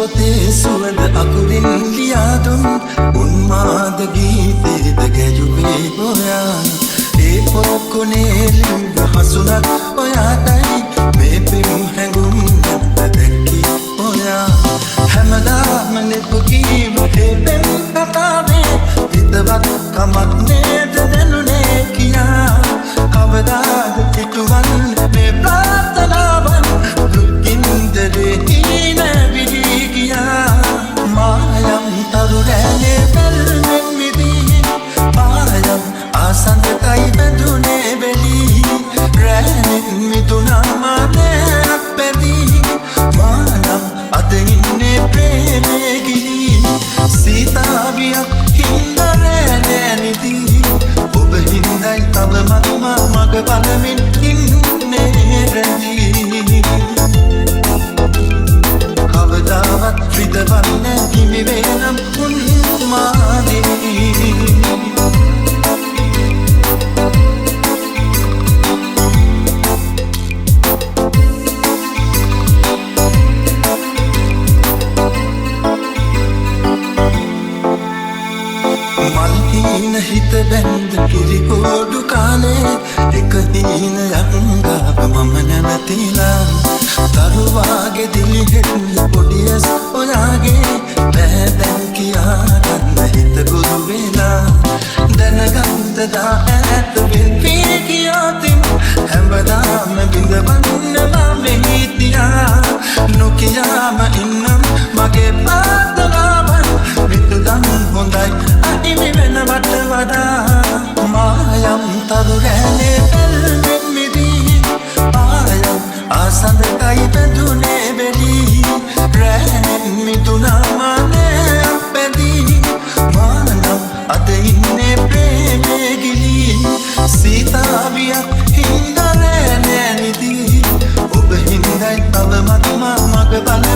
පොතේ සුවඳ අකුරින් ලියාදුන් උන්මාද ගීතේද ගැයුවේ ඔයා ඒ පොක්කුනේ ලිංග හසුනක් ඔයාටයි මේ පිම් හැඟුම් නැත්ත දැක්කි ඔයා හැමදාම නෙපුකීම ඒ පෙම් කතාවේ හිතවත් කමක් නේද දැනුනේ කියා කවදාද හිතුවන් මේ ප්‍රාර්ථනාවන් දුකින් දෙදී නැවිදී ගියා මායම් තරුරෑනේ බැල්මෙන් මිදී පායම් ආසන්නකයි බැඳුනේ වෙලී රෑනෙන් මිදුනා මානේ අපැදී මානම් අද ඉන්නේ ප්‍රේමේ ගිලී සීතාවියක් හින්දරෑනේ නිදී ඔබ හින්දයි තව මතුමා මග බලමින් ඉන්නේ රැඳී කවදාවත් විදවන්න හිමි වේනම් උන්මාදී මල්හීන හිත බැන්ද කිරිකෝඩු කාලේ එක දීන යංගාව මම නැවතිලා තරුවාගේ දිලිහෙන්න පොඩියස් ඔයාගේ බෑදැන් කියාගන්න හිත ගුරු වෙලා දැනගන්තදා ඇත වෙල්පී කියාතින් හැමදාම බිඳවන්නවා වෙහිතියා නොකියාම ඉන්නම් මගේ පාතලාවන් විතුදන් හොඳයි අහිමි වෙනවට වඩා මායම් තරුරෑනේ බැල්මෙන් මිදී පායම් ආසඳකයි බැඳුනේ වෙලී රෑනෙන් මිදුනා මානේ අපැදී මානම් අද ඉන්නේ ප්‍රේමේ ගිලී සීතාවියක් හින්දරෑනේ නිදී ඔබ හින්දයි තව මතුමා මග බල